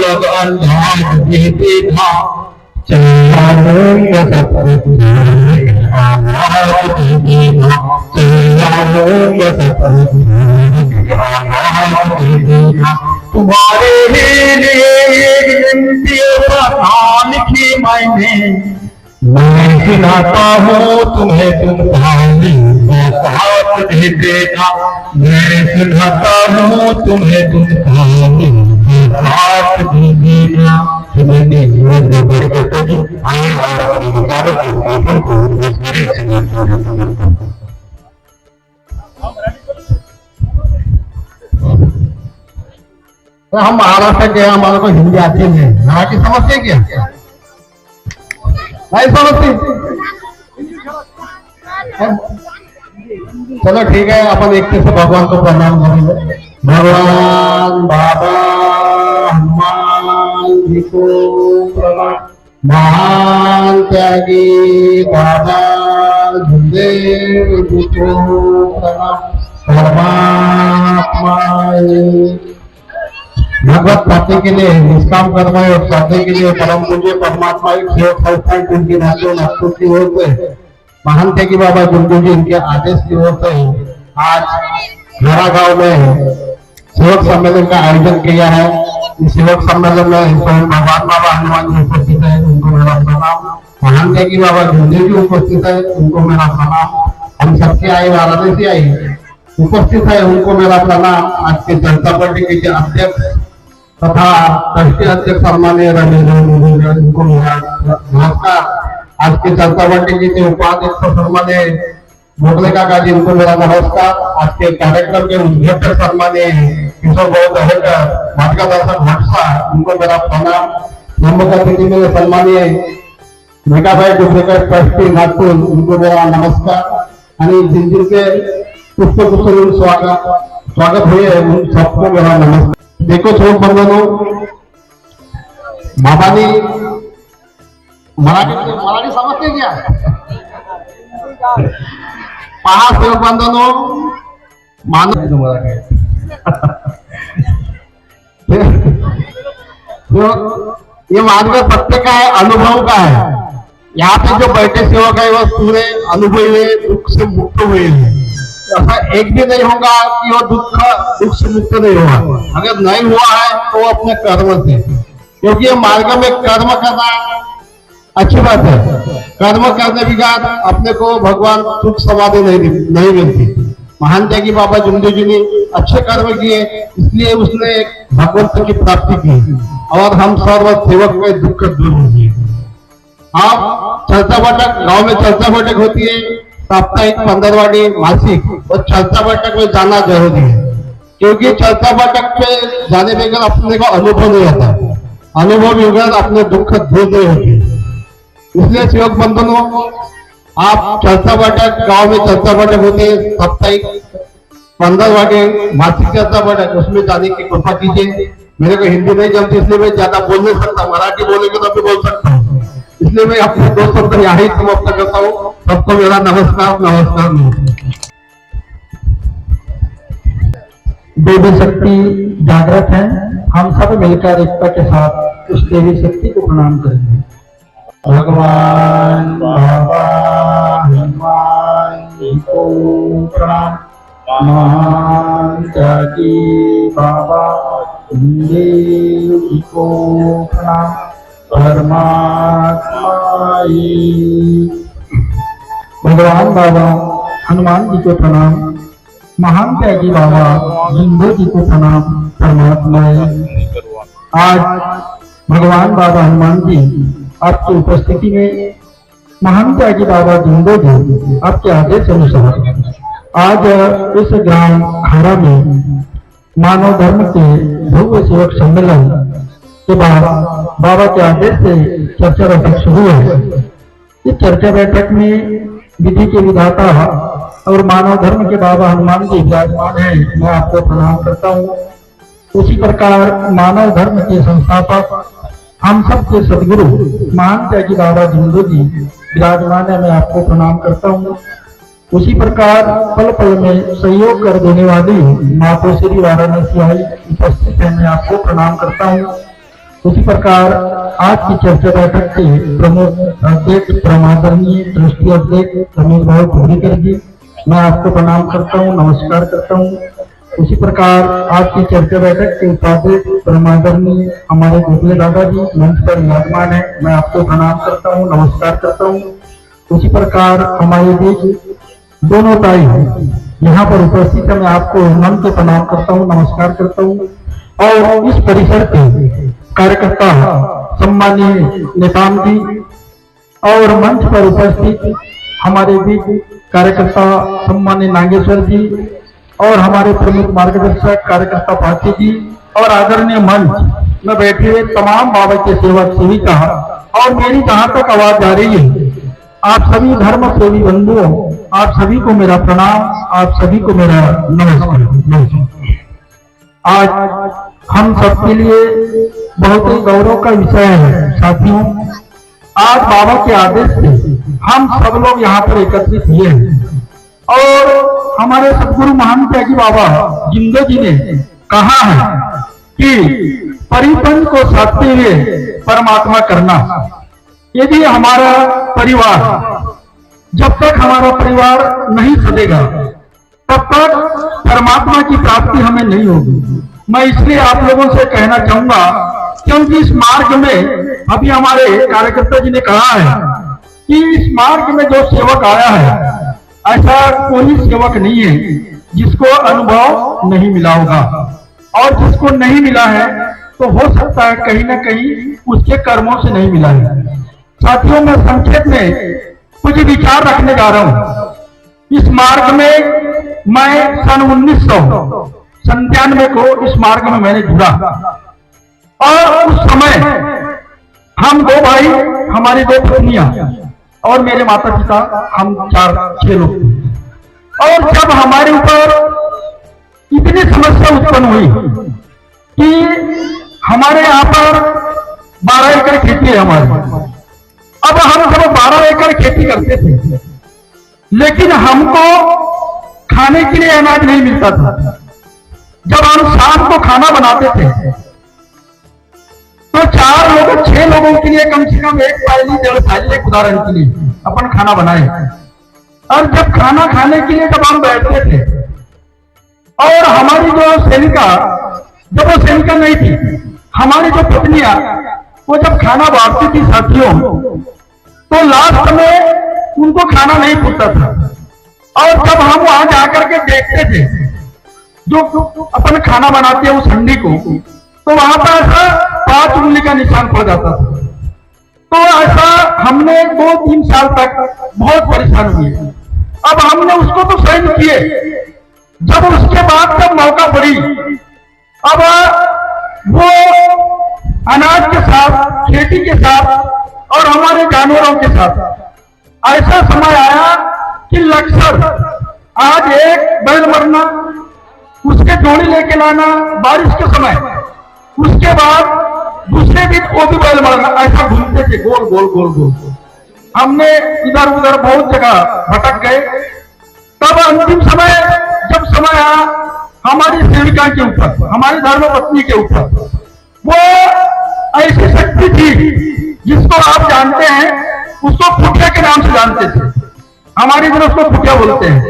जग अंधार भी देखा, चैया तुम्हारे लिए एक विनती पता लिखी मैंने, मैं सुनाता हूँ तुम्हें तुम साथ भी देना, मैं सुनाता हूँ तुम्हें तुम साथ भी देना। तो हम महाराष्ट्र के, हमारे को हिंदी आती है, मराठी समझते क्या? नहीं समझते? चलो ठीक है, अपन एक से भगवान को प्रणाम करेंगे। भगवान बाबा हनुमान जी को प्रणाम, महान त्यागी बाबा गुरुदेव जी को प्रणाम। परमात्मा भगवत प्राप्ति के लिए, निष्काम कर्म और साधने के लिए परम पूज्य परमात्मा सेवक संस्थान उनकी नागपुर की ओर से, महान त्यागी बाबा गुरुदेव जी इनके आदेश की ओर से आज घरा गांव में सेवक सम्मेलन का आयोजन किया है। इस सेवक सम्मेलन में भगवान बाबा हनुमान जी उपस्थित है, उनको मेरा प्रणाम। महान त्यागी बाबा गुरुदेव जी उपस्थित है, उनको मेरा प्रणाम। हम सबके आए वाराणसी से आए उपस्थित है, उनको मेरा प्रणाम। आज के जनता पार्टी के अध्यक्ष तथा राष्ट्रीय अध्यक्ष सम्मान्य रमेश, उनको मेरा नमस्कार। आज के जनता पार्टी के उपाध्यक्ष सम्मान्य भोगले काका जी, उनको मेरा नमस्कार। आज के कार्यक्रम के उद्घाटक सम्मान्य किशोर भाऊ मार्गदर्शक भट्टा, उनको मेरा प्रणाम। नम्रता अतिथि में सम्मान्य मेघाभाई डुप्लेकर ट्रस्टी नागपुर, उनको मेरा नमस्कार। आणि जिनके पुष्पगुच्छ स्वागत हुए उन सबको मेरा नमस्कार। देखो छोट बंधनों, बाबानी मराठी समझते क्या? पहा सेवक बंधनों, मानव ये मानव सत्य का है, अनुभव का है। यहाँ पे जो बैठे सेवक है वो पूरे अनुभवी हुए, दुख से मुक्त हुए हैं। ऐसा एक भी नहीं होगा कि वो दुख से मुक्त नहीं हुआ। अगर नहीं हुआ है तो वो अपने कर्म से, क्योंकि ये मार्ग में कर्म करना अच्छी बात है। कर्म करने के बाद अपने को भगवान सुख समाधि नहीं मिलती। महान त्यागी बाबा गुरुदेव जी ने अच्छे कर्म किए, इसलिए उसने भगवंत की प्राप्ति की और हम सर्व सेवक में दुख दूर होगी। आप चर्चा बैठक गांव में चर्चा बैठक होती है, साप्ताहिक, पंद्रहवाड़ी, मासिक, और चर्चा बैठक में जाना जरूरी है, क्योंकि चर्चा बैठक पे जाने बगैर अपने को अनुभव नहीं आता, अनुभव बगैर अपने दुख दूर नहीं होती। इसलिए सेवक बंधुओं, आप चर्चा बैठक गांव में चर्चा बैठक होती है, साप्ताहिक, पंद्रहवाड़ी, मासिक चर्चा बैठक, उसमें जाने की कृपा कीजिए। मेरे को हिंदी नहीं जमती, इसलिए मैं ज्यादा बोल नहीं सकता, मराठी बोलेंगे तो भी बोल सकता हूँ, इसलिए मैं अपने दो शब्द यहाँ ही समाप्त करता हूँ। सबको मेरा नमस्कार नमस्कार। देवी शक्ति जागृत है, हम सब मिलकर एकता के साथ उस देवी शक्ति को प्रणाम करेंगे। भगवान बाबा हनुमान जी को प्रणाम, महान त्यागी बाबा गुरुदेव जी को प्रणाम। परमात्मा भगवान बाबा हनुमान जी को प्रणाम, महान त्यागी बाबा गुरुदेव जी को प्रणाम। परमात्मा आज भगवान बाबा हनुमान जी आपकी उपस्थिति में, महान त्यागी बाबा गुरुदेव जी आपके आदेश अनुसार आज इस ग्राम खारा में मानव धर्म के भव्य सेवक सम्मेलन के बाद बाबा के आदेश से चर्चा बैठक शुरू है। इस चर्चा बैठक में विधि के विधाता और मानव धर्म के बाबा हनुमान जी विराजमान है, मैं आपको प्रणाम करता हूँ। उसी प्रकार मानव धर्म के संस्थापक, हम सब के सदगुरु महान त्यागी बाबा गुरुदेव जी विराजमान है, मैं आपको प्रणाम करता हूँ। उसी प्रकार पल पल में सहयोग कर देने वाली मातोश्री वाराणसी आई उपस्थित है, मैं आपको प्रणाम करता हूँ। उसी प्रकार आज की चर्चा बैठक के प्रमुख अध्यक्ष परमादरणीय ट्रस्टी अध्यक्ष रमेश भाई धोरीकर जी, मैं आपको प्रणाम करता हूँ, नमस्कार करता हूँ। उसी प्रकार आज की चर्चा बैठक के उपाध्यक्ष परमादरणीय हमारे गोखले दादा जी मंच पर विराजमान है, मैं आपको प्रणाम करता हूँ, नमस्कार करता हूँ। उसी प्रकार हमारे बीच दोनों ताई यहाँ पर उपस्थित है, मैं आपको मन से प्रणाम करता हूँ, नमस्कार करता हूँ। और इस परिसर के कार्यकर्ता सम्मानीय नेताम जी और मंच पर उपस्थित हमारे बीच कार्यकर्ता सम्मानीय नागेश्वर जी और हमारे प्रमुख मार्गदर्शक कार्यकर्ता पाची जी और आदरणीय मंच में बैठे हुए तमाम बाबा के सेवक सेविका और मेरी जहां तक आवाज आ रही है, आप सभी धर्म सेवी बंधुओं, आप सभी को मेरा प्रणाम, आप सभी को मेरा नमस्कार। आज हम सबके लिए बहुत ही गौरव का विषय है साथियों। आज बाबा के आदेश से हम सब लोग यहाँ पर एकत्रित हुए हैं और हमारे सदगुरु महान त्यागी बाबा जिंदो जी ने कहा है कि परिपंथ को साधते हुए परमात्मा करना। यदि हमारा परिवार, जब तक हमारा परिवार नहीं सदेगा तब तक परमात्मा की प्राप्ति हमें नहीं होगी। मैं इसलिए आप लोगों से कहना चाहूंगा, क्योंकि इस मार्ग में अभी हमारे कार्यकर्ता जी ने कहा है कि इस मार्ग में जो सेवक आया है, ऐसा कोई सेवक नहीं है जिसको अनुभव नहीं मिला होगा, और जिसको नहीं मिला है तो हो सकता है कहीं ना कहीं उसके कर्मों से नहीं मिला है। साथियों, मैं संक्षेप में कुछ विचार रखने जा रहा हूं। इस मार्ग में मैं सन 1997 को इस मार्ग में मैंने जुड़ा और उस समय हम दो भाई, हमारी दो पत्नियां और मेरे माता पिता, हम 4-6 लोग थे। और जब हमारे ऊपर इतनी समस्या उत्पन्न हुई कि हमारे यहाँ पर 12 एकड़ खेती है हमारी। अब हम सब 12 एकड़ खेती करते थे, लेकिन हमको खाने के लिए अनाज नहीं मिलता था। जब हम शाम को खाना बनाते थे तो 4 लोग 6 लोगों के लिए कम से कम 1 थाली 1.5 थाली, एक उदाहरण के लिए अपन खाना बनाए। और जब खाना खाने के लिए जब हम बैठते थे और हमारी जो सेविका, जब वो सेविका नहीं थी, हमारी जो पत्नियां वो जब खाना बांटती थी साथियों, तो लास्ट में उनको खाना नहीं पूछता था। और जब हम वहां जाकर के देखते थे जो अपन खाना बनाते हैं उस हंडी को, तो वहां पर ऐसा 5 उंगली का निशान पड़ जाता था। तो ऐसा हमने 2-3 साल तक बहुत परेशान हुए। अब हमने उसको तो सहन किए। जब उसके बाद जब मौका पड़ी, अब वो अनाज के साथ, खेती के साथ और हमारे जानवरों के साथ ऐसा समय आया कि लक्सर आज एक बैल मरना, उसके जोड़ी लेके लाना बारिश के समय, उसके बाद दूसरे दिन वो भी बैल मरना, ऐसा घूमते थे गोल गोल गोल गोल। हमने इधर उधर बहुत जगह भटक गए। तब अंतिम समय जब समय आया हमारी सेविका के ऊपर, हमारी धर्मपत्नी के ऊपर, वो ऐसी शक्ति थी जिसको आप जानते हैं, उसको फुटिया के नाम से जानते थे, हमारी इधर उसको फुटिया बोलते हैं।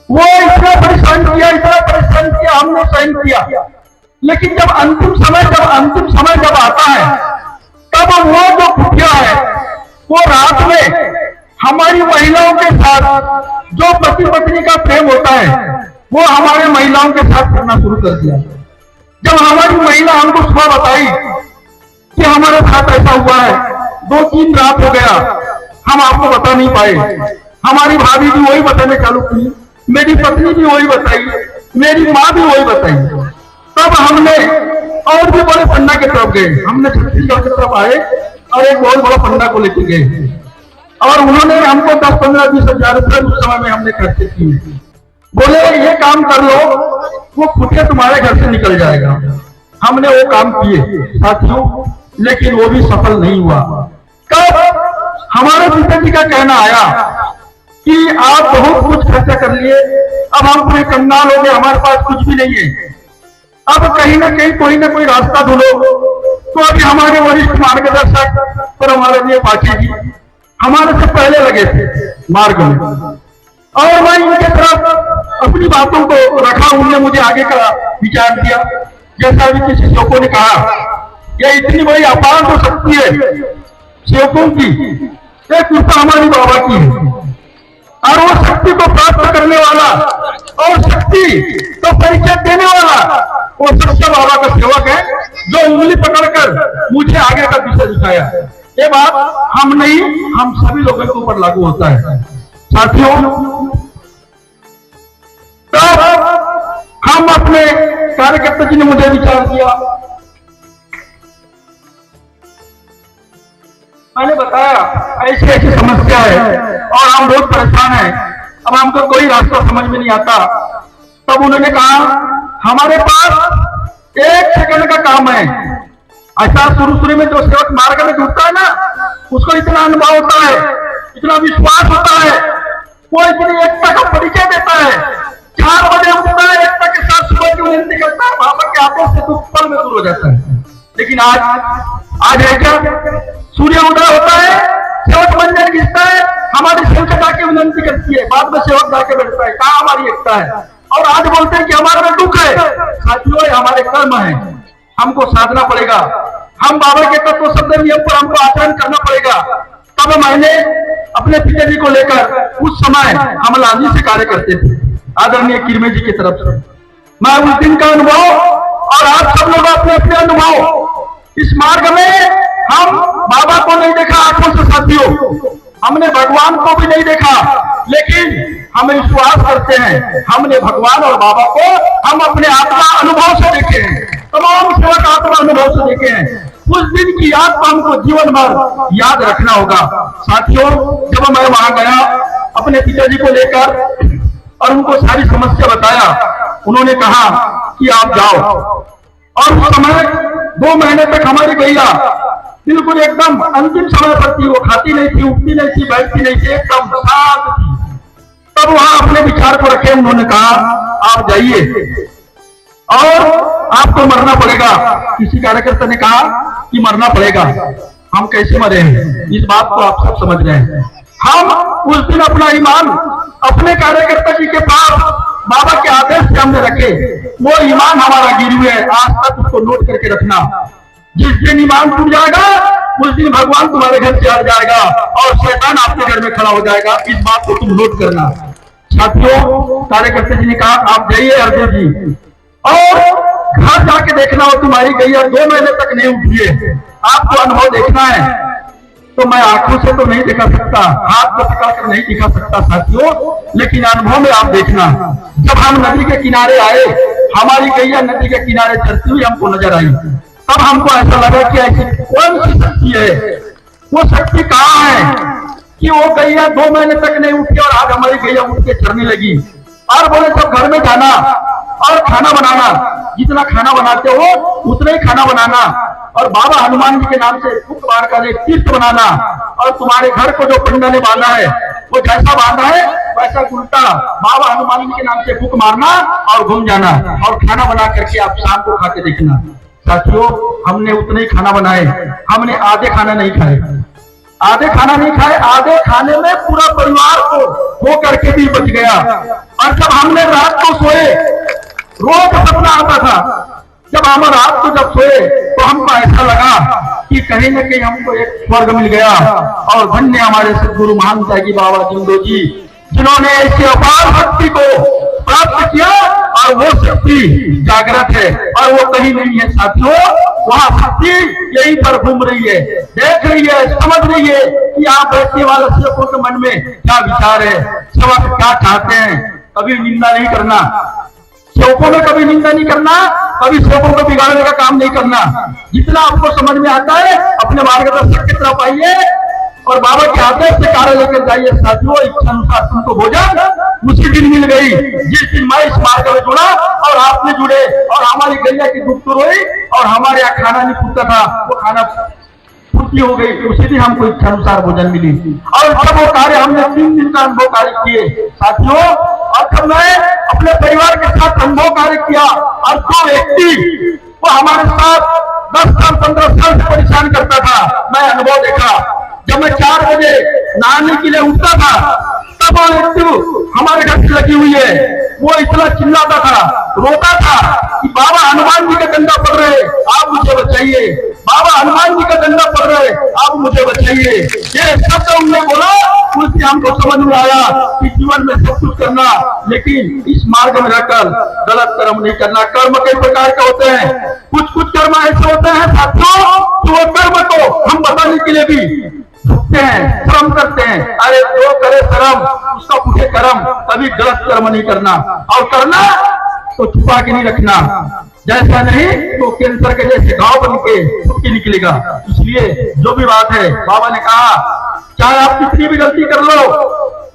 वो इतना परेशान किया, इतना परेशान किया, हमने सहन किया। लेकिन जब अंतिम समय जब आता है, तब वो जो फुटिया है वो रात में हमारी महिलाओं के साथ, जो पति पत्नी का प्रेम होता है, वो हमारे महिलाओं के साथ करना शुरू कर दिया। जब हमारी महिला हमको सुबह बताई कि हमारे साथ ऐसा हुआ है, 2-3 रात हो गया, हम आपको बता नहीं पाए। हमारी भाभी भी वही बताने चालू की, मेरी पत्नी भी वही बताई, मेरी माँ भी वही बताई। तब हमने और भी बड़े पन्ना की तरफ गए, हमने छत्तीसगढ़ की तरफ आए और एक बहुत बड़ा पन्ना को लेके गए और उन्होंने हमको 10-15-20 हजार रुपए उस समय में हमने खर्चे किए। बोले ये काम कर लो, वो खुटिया तुम्हारे घर से निकल जाएगा। हमने वो काम किए साथियों, लेकिन वो भी सफल नहीं हुआ। कब हमारे पिताजी का कहना आया कि आप बहुत कुछ खर्चा कर लिए, अब हम पूरे कंगाल हो गए, हमारे पास कुछ भी नहीं है, अब कहीं ना कहीं कोई ना कोई रास्ता ढूंढो। तो अभी हमारे वरिष्ठ मार्गदर्शक और हमारे लिए पाठी जी हमारे से पहले लगे थे मार्ग में, और मैं इनके तरफ अपनी बातों को रखा, उन्होंने मुझे आगे का विचार दिया। जैसा अभी किसी सेवकों ने कहा, यह इतनी बड़ी अपार हो सकती है सेवकों की, एक कृपा हमारी बाबा की है, और वो शक्ति को प्राप्त करने वाला और शक्ति को परिचय देने वाला वो सच्चा बाबा का सेवक है, जो उंगली पकड़कर मुझे आगे का दिशा दिखाया। ये बात हम नहीं, हम सभी लोगों के ऊपर लागू होता है साथियों। तब हम अपने कार्यकर्ता जी ने मुझे विचार दिया, मैंने बताया ऐसी ऐसी समस्या है और हम बहुत परेशान हैं, अब हमको कोई रास्ता समझ में नहीं आता। तब उन्होंने कहा हमारे पास 1 सेकंड का काम है। ऐसा शुरू में जो सेवक मार्ग में जुड़ता है ना, उसको इतना अनुभव होता है, इतना विश्वास होता है, वो इतनी एकता का परिचय देता है। 4 बजे उठता है, एकता के साथ सुबह की विनती करता है, बाबा के हाथों से दुख पल में दूर हो जाता है। लेकिन आज है क्या, सूर्य उदय होता है, सेवक मंजन घिसता है, हमारी सेवक जाके विनती करती है, बाद में सेवक जाके बैठता है, कहाँ हमारी एकता है। और आज बोलते हैं कि हमारे में दुख है। साथियों, हमारे कर्म है, हमको साधना पड़ेगा, हम बाबा के तत्व शब्द नियम पर हमको आचरण करना पड़ेगा। तब मैंने अपने पिताजी को लेकर उस समय हम लांजी से कार्य करते थे, आदरणीय किरमे जी की तरफ से। मैं उस दिन का अनुभव और आप सब लोग अपने अपने अनुभव, इस मार्ग में हम बाबा को नहीं देखा आंखों से साथियों, हमने भगवान को भी नहीं देखा, लेकिन हम विश्वास करते हैं हमने भगवान और बाबा को हम अपने आत्मा अनुभव से देखे हैं, तमाम सेवक आत्मा अनुभव से देखे हैं। उस दिन की याद को हमको जीवन भर याद रखना होगा साथियों। जब मैं वहां गया अपने पिताजी को लेकर और उनको सारी समस्या बताया, उन्होंने कहा कि आप जाओ। और उस समय 2 महीने तक हमारी गैया बिल्कुल एकदम अंतिम समय पर थी, वो खाती नहीं थी, उठती नहीं थी, बैठती नहीं थी, एकदम शांत थी। तब वहां अपने विचार को रखे, उन्होंने कहा आप जाइए और आपको मरना पड़ेगा। किसी कार्यकर्ता ने कहा कि मरना पड़ेगा, हम कैसे मरे हैं, इस बात को आप सब समझ रहे हैं। हम उस दिन अपना ईमान अपने कार्यकर्ता जी के पास बाबा के आदेश से हमने रखे, वो ईमान हमारा गिरवी है, आज तक उसको नोट करके रखना। जिस दिन ईमान टूट जाएगा उस दिन भगवान तुम्हारे घर से आ जाएगा और शैतान आपके घर में खड़ा हो जाएगा, इस बात को तुम नोट करना। साथियों, कार्यकर्ता जी ने कहा आप जाइए अर्जुन जी, और घर जाके देखना हो तुम्हारी गैया 2 महीने तक नहीं उठी है, आपको अनुभव देखना है। तो मैं आंखों से तो नहीं दिखा सकता, हाथ को पकड़कर नहीं दिखा सकता साथियों, लेकिन अनुभव में आप देखना। जब हम नदी के किनारे आए, हमारी गैया नदी के किनारे चलती हुई हमको नजर आई, तब हमको ऐसा लगा कि ऐसी कौन सी शक्ति है, वो शक्ति कहाँ है कि वो गैया 2 महीने तक नहीं उठी और आज हमारी गैया उठ के चढ़ने लगी। और बोले सब घर में जाना और खाना बनाना, जितना खाना बनाते हो उतना ही खाना बनाना, और बाबा हनुमान जी के नाम से फूक मार कर एक तीर्थ बनाना, और तुम्हारे घर को जो पंडा ने बांधा है वो जैसा बांधा है वैसा उल्टा बाबा हनुमान जी के नाम से फूक मारना और घूम जाना, और खाना बना करके आप शाम को खा के देखना। साथियों, हमने उतने ही खाना बनाए, हमने आधे खाना नहीं खाए, आधे खाना नहीं खाए, आधे खाने में पूरा परिवार को हो करके भी बच गया। और जब हमने रात को सोए, रोज सपना आता था, जब हम रात को जब सोए तो हमको ऐसा लगा कि कहीं न कहीं हमको एक स्वर्ग मिल गया। और धन्य हमारे सदगुरु महान त्यागी बाबा जिंदो जी, जिन्होंने ऐसी अपार शक्ति को प्राप्त किया, और वो शक्ति जागृत है और वो कहीं नहीं है साथियों, वहां शक्ति यहीं पर घूम रही है, देख रही है, समझ रही है कि यहाँ बैठने वाले सेवकों के मन में क्या विचार है, सेवक क्या चाहते हैं। कभी निंदा नहीं करना, सेवकों में कभी निंदा नहीं करना, कभी सेवकों को बिगाड़ने का काम नहीं करना। जितना आपको समझ में आता है अपने मार्गदर्शक की तरफ आइए और बाबा के आदेश से कार्य लेकर जाइए। साथियों, इच्छा अनुसार तुमको भोजन उसी दिन मिल गई जिस दिन मैं इस मार्ग में जुड़ा और आपने जुड़े, और हमारी गैया की दुख दूर हुई और हमारे यहाँ खाना नहीं फूटता था, वो खाना पूर्ति हो गई, उसी दिन हमको इच्छा अनुसार भोजन मिली। और जब वो कार्य हमने 3 दिन का अनुभव कार्य किए साथियों, और जब मैं अपने परिवार के साथ अनुभव कार्य किया, और 2 व्यक्ति वो हमारे साथ 10 साल 15 साल मैं अनुभव देखा। जब मैं 4 बजे नहाने के लिए उठता था तब वो एक्टिव हमारे घर से लगी हुई है, वो इतना चिल्लाता था, रोता था कि बाबा हनुमान जी का डंडा पड़ रहे, आप मुझे बचाइए, बाबा हनुमान जी का डंडा पड़ रहे, आप मुझे बचाइए। ये शब्द उन्होंने बोला, उससे हमको समझ में आया कि जीवन में सब कुछ करना, लेकिन इस मार्ग में रहकर गलत कर्म नहीं करना। कर्म कई प्रकार के होते हैं, कुछ कर्म ऐसे होते हैं साथियों, तो वो कर्म को हम बताने के लिए भी झुकते हैं, श्रम करते हैं। अरे जो करे श्रम उसका पूछे कर्म, कभी गलत कर्म नहीं करना, और करना तो छुपा के नहीं रखना, जैसा नहीं तो कैंसर के जैसे घाव बन के छुपके निकलेगा। इसलिए जो भी बात है, बाबा ने कहा चाहे आप कितनी भी गलती कर लो,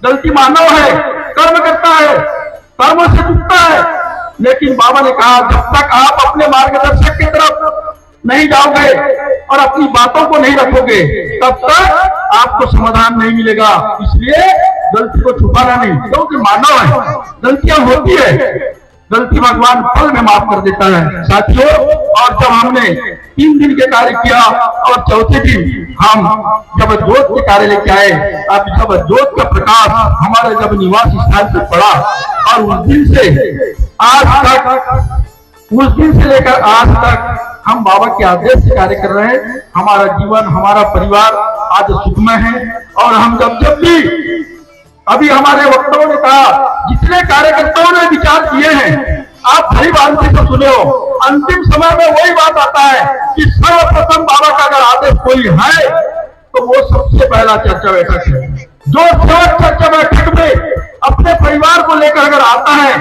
गलती मानव है, कर्म करता है, कर्मों से चुकता है, लेकिन बाबा ने कहा जब तक आप अपने मार्गदर्शक की तरफ नहीं जाओगे और अपनी बातों को नहीं रखोगे तब तक आपको समाधान नहीं मिलेगा। इसलिए गलती को छुपाना नहीं, क्योंकि मानव है, गलतियां होती है, गलती भगवान फल में माफ कर देता है साथियों। और जब हमने 3 दिन के कार्य किया और चौथे दिन हम जब जोत के कार्य लेके आए, अब जब जोत का प्रकाश हमारे जब निवास स्थान से पड़ा, और उस दिन से आज तक, उस दिन से लेकर आज तक हम बाबा के आदेश से कार्य कर रहे हैं। हमारा जीवन, हमारा परिवार आज सुखमय है। और हम जब भी, अभी हमारे वक्ताओं ने कहा, जितने कार्यकर्ताओं ने विचार किए हैं, आप भली बात से सुने हो, अंतिम समय में वही बात आता है कि सर्वप्रथम बाबा का अगर आदेश कोई है तो वो सबसे पहला चर्चा बैठक है। जो सेवक चर्चा बैठक में अपने परिवार को लेकर अगर आता है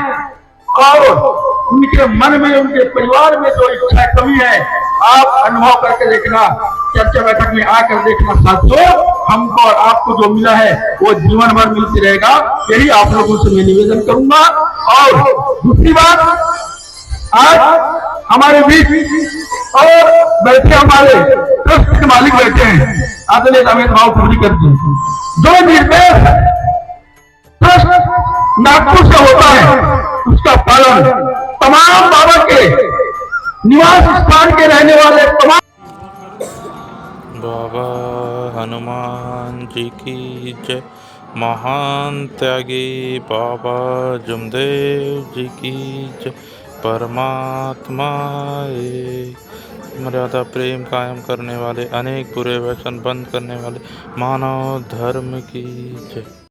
और उनके मन में, उनके परिवार में जो इच्छा कमी है, आप अनुभव करके देखना, चर्चा बैठक में आकर देखना साथियों, हमको और आपको जो मिला है वो जीवन भर मिलती रहेगा। यही आप लोगों से मैं निवेदन करूंगा। और दूसरी बात, आज हमारे बीच और बैठे हमारे ट्रस्ट के मालिक बैठे हैं, आदरणीय रमेश भाव कर दी, जो निर्देश ट्रस्ट नागपुर से होता है उसका पालन तमाम बाबा के निवास स्थान के रहने वाले तमाम बाबा हनुमान जी की जय। महान त्यागी बाबा जमदेव जी की जय। परमात्मा एक, मर्यादा प्रेम कायम करने वाले, अनेक बुरे व्यसन बंद करने वाले मानव धर्म की जय।